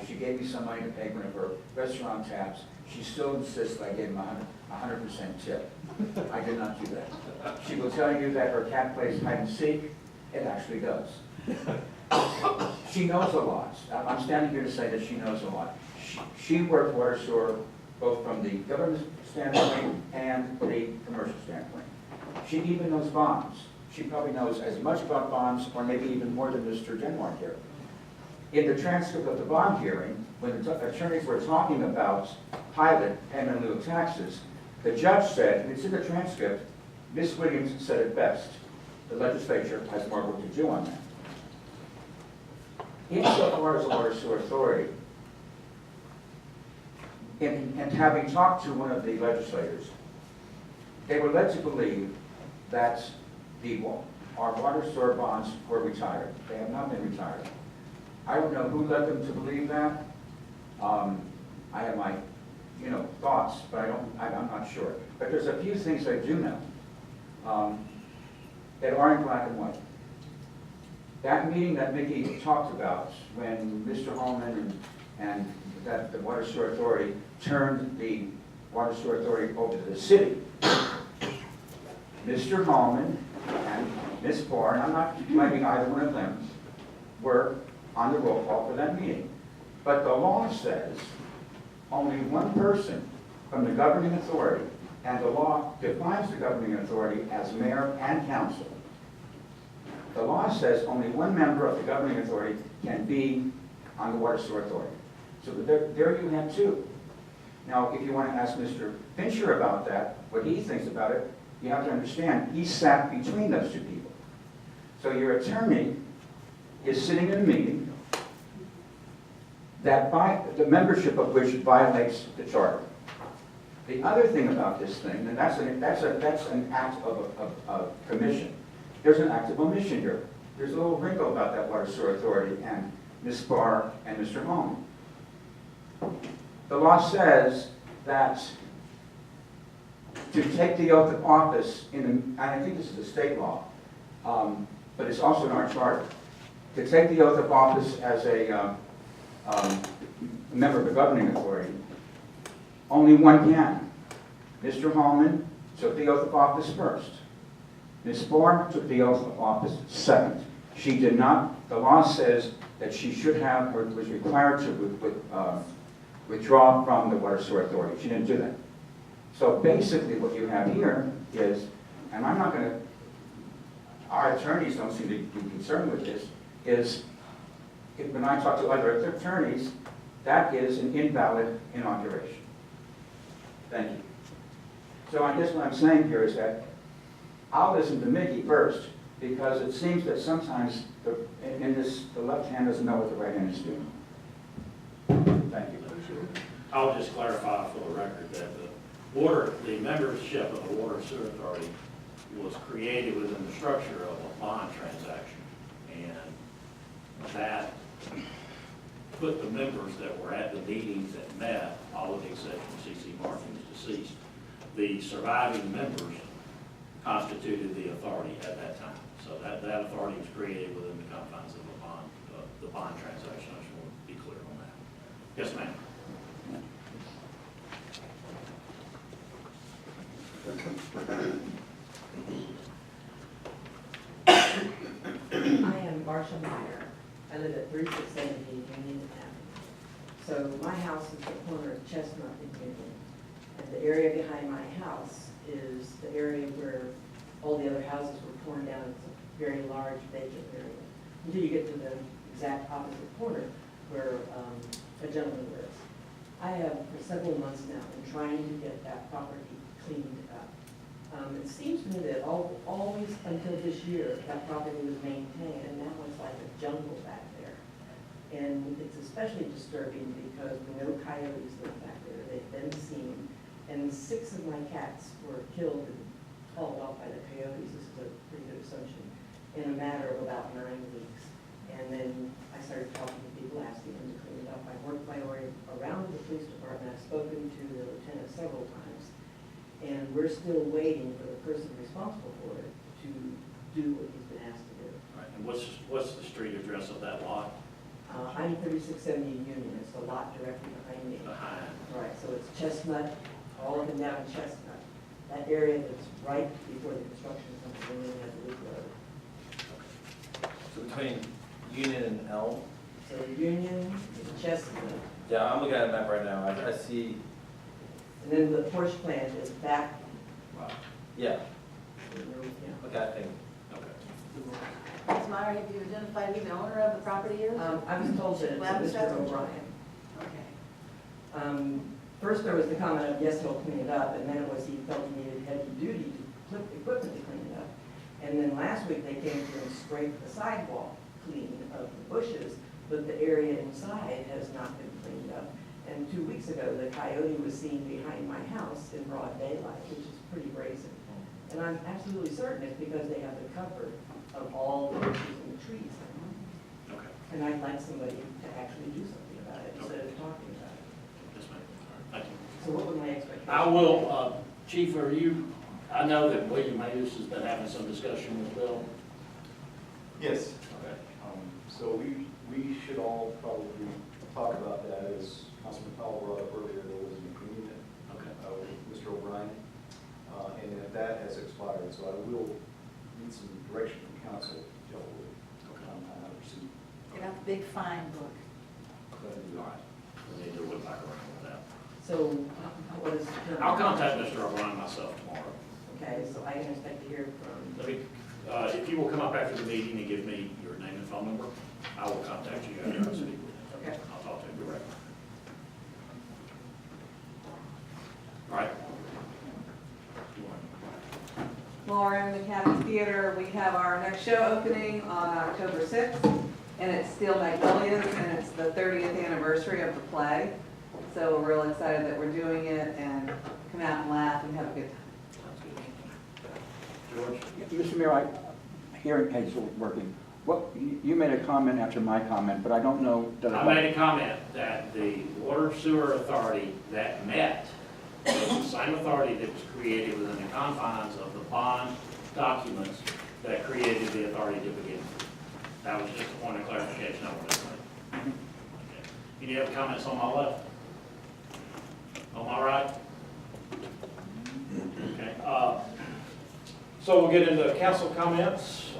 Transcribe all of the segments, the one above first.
she gave me some money to pay one of her restaurant tabs. She still insists I gave him 100% tip. I did not do that. She will tell you that her cat plays hide and seek. It actually does. She knows a lot. I'm standing here to say that she knows a lot. She worked water sewer both from the government standpoint and the commercial standpoint. She even knows bonds. She probably knows as much about bonds, or maybe even more than Mr. Denmark here. In the transcript of the bond hearing, when the attorneys were talking about pilot payment in lieu of taxes, the judge said, and it's in the transcript, Ms. Williams said it best, the legislature has more work to do on that. Insofar as the Water Sewer Authority, and having talked to one of the legislators, they were led to believe that our water sewer bonds were retired. They have not been retired. I don't know who led them to believe that. I have my, thoughts, but I'm not sure. But there's a few things I do know that are in black and white. That meeting that Mickey talked about when Mr. Holman and that the Water Sewer Authority turned the Water Sewer Authority over to the city, Mr. Holman and Ms. Barr, and I'm not blaming either one of them, were on the roll call for that meeting. But the law says only one person from the governing authority, and the law defines the governing authority as mayor and council. The law says only one member of the governing authority can be on the Water Sewer Authority. So there you have two. Now, if you want to ask Mr. Fincher about that, what he thinks about it, you have to understand, he sat between those two people. So your attorney is sitting in a meeting that the membership of which violates the charter. The other thing about this thing, and that's an act of commission. There's an act of omission here. There's a little wrinkle about that Water Sewer Authority and Ms. Barr and Mr. Holman. The law says that to take the oath of office, and I think this is a state law, but it's also in our charter, to take the oath of office as a member of the governing authority, only one can. Mr. Holman took the oath of office first. Ms. Barr took the oath of office second. She did not, the law says that she should have, or was required to withdraw from the Water Sewer Authority. She didn't do that. So basically what you have here is, and I'm not going to, our attorneys don't seem to be concerned with this, is when I talk to other attorneys, that is an invalid inauguration. Thank you. So I guess what I'm saying here is that I'll listen to Mickey first, because it seems that sometimes the left hand doesn't know what the right hand is doing. Thank you. I'll just clarify for the record that the membership of the Water Sewer Authority was created within the structure of a bond transaction, and that put the members that were at the meetings that met, all of the exception of C.C. Martin, who's deceased, the surviving members constituted the authority at that time. So that authority was created within the confines of the bond transaction. I just want to be clear on that. Yes, ma'am. I am Marcia Meyer. I live at 3670 Union Avenue. So my house is the corner of Chestnut and Union. And the area behind my house is the area where all the other houses were torn down. It's a very large vacant area. Until you get to the exact opposite corner where a gentleman lives. I have for several months now been trying to get that property cleaned up. It seems to me that always until this year, that property was maintained, and now it's like a jungle back there. And it's especially disturbing because we know coyotes live back there. They've been seen, and 6 of my cats were killed and hauled off by the coyotes. This is a pretty good assumption, in a matter of about 9 weeks. And then I started talking to people, asking them to clean it up. I worked my way around the police department. I've spoken to the lieutenant several times. And we're still waiting for the person responsible for it to do what he's been asked to do. All right. And what's the street address of that lot? I'm 3670 Union, it's the lot directly behind me. behind. Right, so it's Chestnut, all up and down Chestnut. That area that's right before the construction comes in at the Loop Road. So between Union and Elm? So Union, Chestnut, Yeah, I'm looking at a map right now. I see, and then the porch plan is back. Wow. yeah, Yeah. okay, I think. Okay. Ms. Meyer, have you identified who the owner of the property is? I was told that it's Mr. O'Brien. Okay. First there was the comment of, yes, he'll clean it up, and then it was he felt he needed heavy duty to put equipment to clean it up. And then last week they came through and scraped the sidewalk clean of the bushes, but the area inside has not been cleaned up. And 2 weeks ago, the coyote was seen behind my house in broad daylight, which is pretty brazen. And I'm absolutely certain it's because they have the cover of all the bushes and the trees. Okay. And I'd like somebody to actually do something about it instead of talking about it. Yes, ma'am. All right. Thank you. So what would my expectation? I will, Chief, are you, I know that William Mayus has been having some discussion with Bill. Yes, Okay. so we should all probably talk about that, as Councilman Powell brought up earlier, there was an agreement Okay. with Mr. O'Brien, and that has expired, so I will need some direction from council to tell on how to proceed. Get out the big fine book. All right. We need to look back around with that. So what is? I'll contact Mr. O'Brien myself tomorrow. Okay, so I can expect to hear from, Let me, if you will come up after the meeting and give me your name and phone number, I will contact you after I speak with him. Okay. I'll talk to him directly. All right? You want- Laura, in the Academy Theater, we have our next show opening on October 6th, and it's Steel Magnolias, and it's the 30th anniversary of the play. So we're real excited that we're doing it, and come out and laugh and have a good time. Sounds good. George? Mr. Mayor, hearing aids are working. What, you made a comment after my comment, but I don't know that. I made a comment that the Water Sewer Authority that met was the same authority that was created within the confines of the bond documents that created the authority to begin with. That was just a point of clarification I wanted to make. Okay. Any other comments on my left? On my right? Okay. So we'll get into council comments.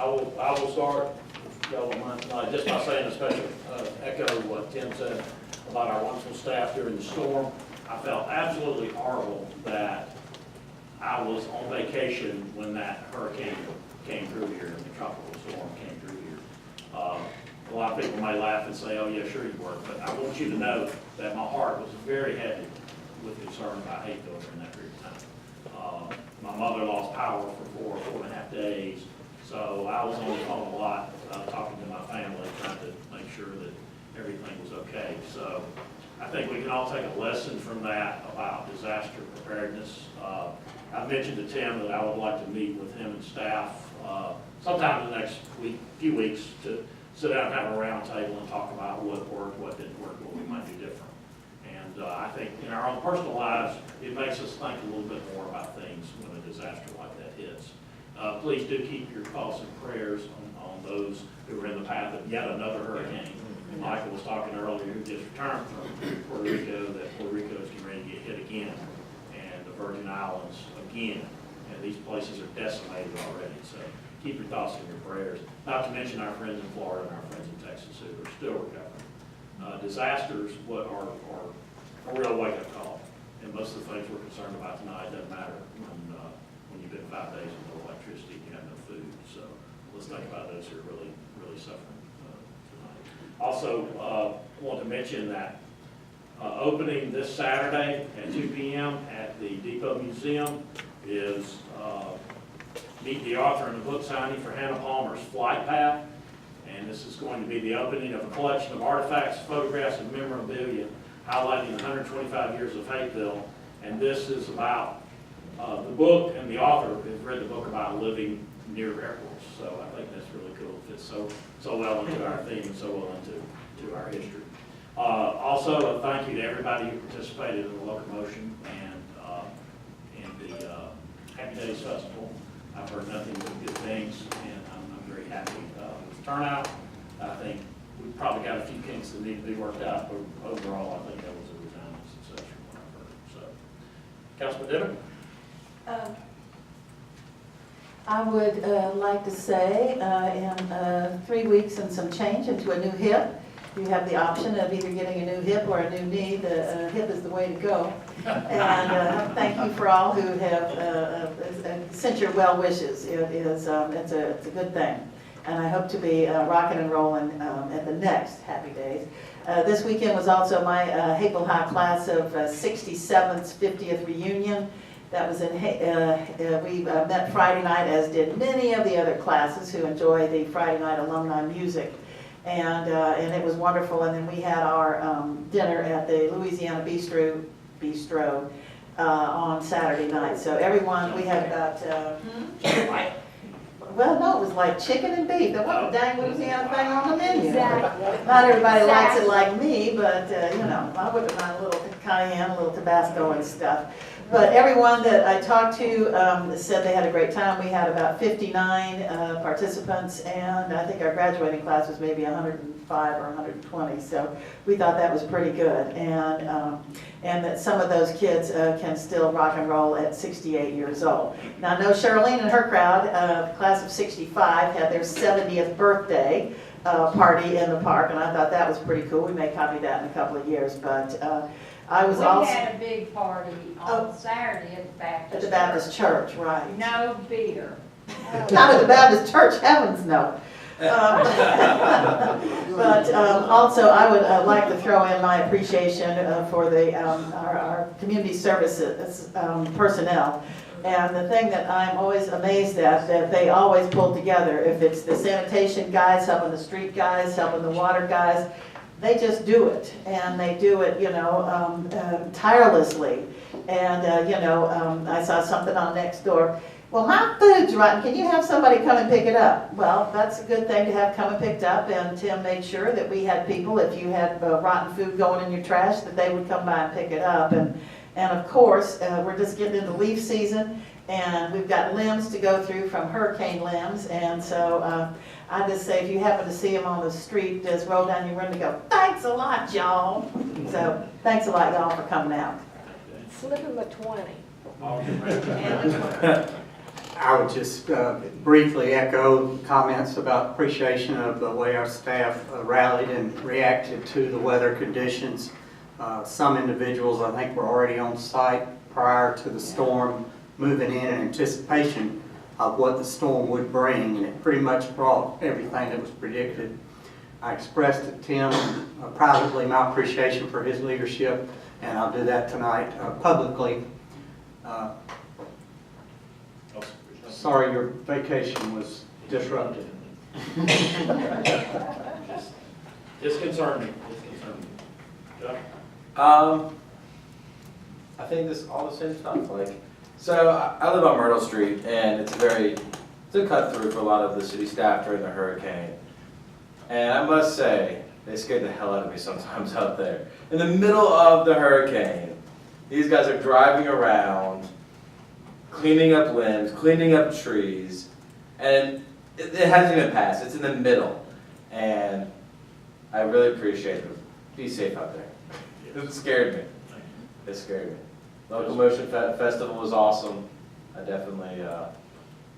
I will start, if y'all don't mind tonight, just by saying a special echo what Tim said about our wonderful staff during the storm. I felt absolutely horrible that I was on vacation when that hurricane came through here, and the tropical storm came through here. A lot of people may laugh and say, oh yeah, sure you were, but I want you to know that my heart was very heavy with concern about Hayfield during that period of time. My mother lost power for 4.5 days, so I was on the phone a lot, talking to my family, trying to make sure that everything was okay. So I think we can all take a lesson from that about disaster preparedness. I mentioned to Tim that I would like to meet with him and staff sometime in the next few weeks to sit down and have a round table and talk about what worked, what didn't work, what we might do different. And I think in our own personal lives, it makes us think a little bit more about things when a disaster like that hits. Please do keep your thoughts and prayers on those who are in the path of yet another hurricane. Michael was talking earlier, who just returned from Puerto Rico, that Puerto Rico is getting ready to get hit again, and the Virgin Islands again. And these places are decimated already, so keep your thoughts and your prayers. Not to mention our friends in Florida and our friends in Texas who are still recovering. Disasters are a real wake-up call, and most of the things we're concerned about tonight doesn't matter when you've been 5 days with no electricity, you have no food. So let's think about those who are really, really suffering tonight. Also, want to mention that opening this Saturday at 2 p.m. at the Depot Museum is Meet the Author and the book signing for Hannah Palmer's Flight Path. And this is going to be the opening of a collection of artifacts, photographs, and memorabilia highlighting 125 years of Hayfield. And this is about the book, and the author has read the book about living near airports. So I think that's really cool. It fits so well into our theme and so well into our history. Also, a thank you to everybody who participated in the locomotion and in the Happy Days Festival. I've heard nothing but good things, and I'm very happy with the turnout. I think we probably got a few kinks that need to be worked out, but overall, I think that was a resounding success from what I've heard, so. Councilman Dibben? I would like to say, in 3 weeks and some change into a new hip, you have the option of either getting a new hip or a new knee. The hip is the way to go. And thank you for all who have sent your well wishes. It's a good thing. And I hope to be rocking and rolling at the next Happy Days. This weekend was also my Haple High class of 67th 50th reunion. That was in, we met Friday night, as did many of the other classes who enjoy the Friday night alumni music. And it was wonderful. And then we had our dinner at the Louisiana Bistro on Saturday night. So everyone, we had about, well, no, it was like chicken and beef. There wasn't a dang Louisiana thing on the menu. Exactly. Not everybody likes it like me, but, you know, I wouldn't mind a little cayenne, a little Tabasco and stuff. But everyone that I talked to said they had a great time. We had about 59 participants, and I think our graduating class was maybe 105 or 120. So we thought that was pretty good, and that some of those kids can still rock and roll at 68 years old. Now I know Charlene and her crowd, the class of 65, had their 70th birthday party in the park, and I thought that was pretty cool. We may copy that in a couple of years, but I was also... We had a big party on Saturday at the Baptist. At the Baptist Church, right. No beer. Not at the Baptist Church, heavens no. But also, I would like to throw in my appreciation for the our community services personnel. And the thing that I'm always amazed at, that they always pull together. If it's the sanitation guys helping the street guys, helping the water guys, they just do it, and they do it, you know, tirelessly. And, you know, I saw something on Nextdoor. Well, my food's rotten. Can you have somebody come and pick it up? Well, that's a good thing to have come and picked up, and Tim made sure that we had people, if you had rotten food going in your trash, that they would come by and pick it up. And of course, we're just getting into leaf season, and we've got limbs to go through from hurricane limbs, and so I just say, if you happen to see them on the street, just roll down your window and go, thanks a lot, y'all. So thanks a lot, y'all, for coming out. Slip him a 20. I would just briefly echo comments about appreciation of the way our staff rallied and reacted to the weather conditions. Some individuals, I think, were already on site prior to the storm moving in anticipation of what the storm would bring, and it pretty much brought everything that was predicted. I expressed to Tim privately my appreciation for his leadership, and I'll do that tonight publicly. Sorry your vacation was disrupted. Disconcerned me. Chuck? I think this all the same stuff. Like, so I live on Myrtle Street, and it's a cut through for a lot of the city staff during the hurricane. And I must say, they scared the hell out of me sometimes out there. In the middle of the hurricane, these guys are driving around, cleaning up limbs, cleaning up trees, and it hasn't even passed. It's in the middle, and I really appreciate it. Be safe out there. It scared me. It scared me. Local Motion Festival was awesome. I definitely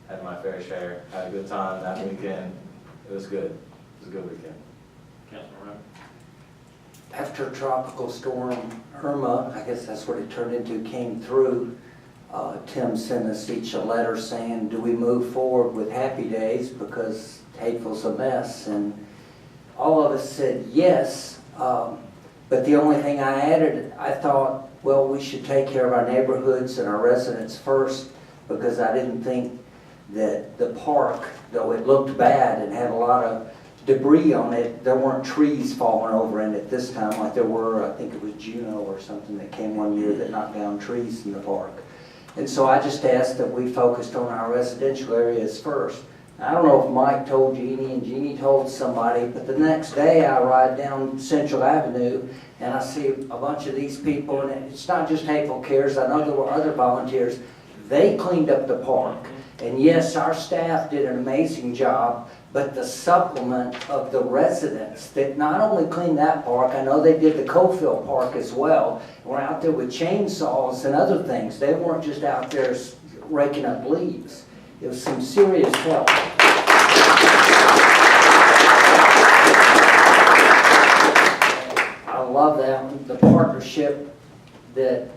had my fair share. Had a good time that weekend. It was good. It was a good weekend. Councilman Ryan? After Tropical Storm Irma, I guess that's what it turned into, came through, Tim sent us each a letter saying, do we move forward with Happy Days because Hateful's a mess? And all of us said yes, but the only thing I added, I thought, well, we should take care of our neighborhoods and our residents first, because I didn't think that the park, though it looked bad and had a lot of debris on it, there weren't trees falling over in it this time like there were, I think it was Juno or something that came one year that knocked down trees in the park. And so I just asked that we focused on our residential areas first. I don't know if Mike told Jeannie and Jeannie told somebody, but the next day I ride down Central Avenue and I see a bunch of these people, and it's not just Hateful Cares, I know there were other volunteers. They cleaned up the park. And yes, our staff did an amazing job, but the supplement of the residents that not only cleaned that park, I know they did the Cofield Park as well, were out there with chainsaws and other things. They weren't just out there raking up leaves. It was some serious help. I love that, the partnership that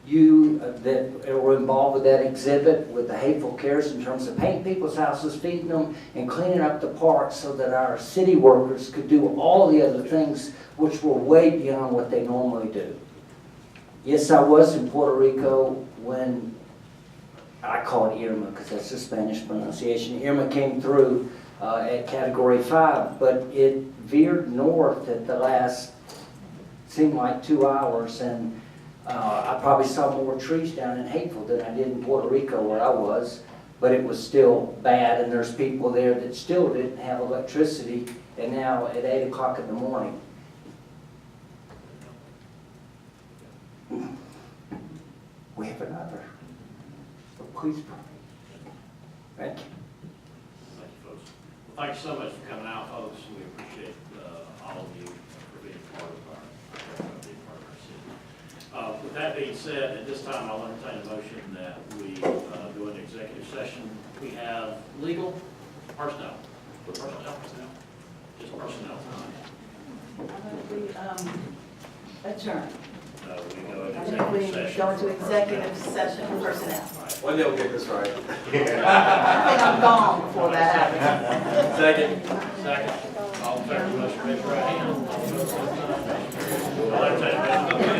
you, that were involved with that exhibit with the Hateful Cares in terms of painting people's houses, feeding them, and cleaning up the parks so that our city workers could do all the other things which were way beyond what they normally do. Yes, I was in Puerto Rico when, I call it Irma because that's the Spanish pronunciation. Irma came through at Category 5, but it veered north at the last, seemed like 2 hours, and I probably saw more trees down in Hateful than I did in Puerto Rico where I was, but it was still bad, and there's people there that still didn't have electricity, and now at 8 o'clock in the morning. We have another. So please pray. Thank you. Thank you, folks. Well, thank you so much for coming out, folks. We appreciate all of you for being part of our city. With that being said, at this time, I'll entertain a motion that we go into executive session. We have legal, personnel. Personnel. Just personnel tonight. Adjourn. We go into I think we executive session. go into for executive personnel. session for personnel. Right. One day we'll get this right. I think I'm gone before that happens. Second. Second. All in favor, motion raise your right hand. I'll entertain a motion.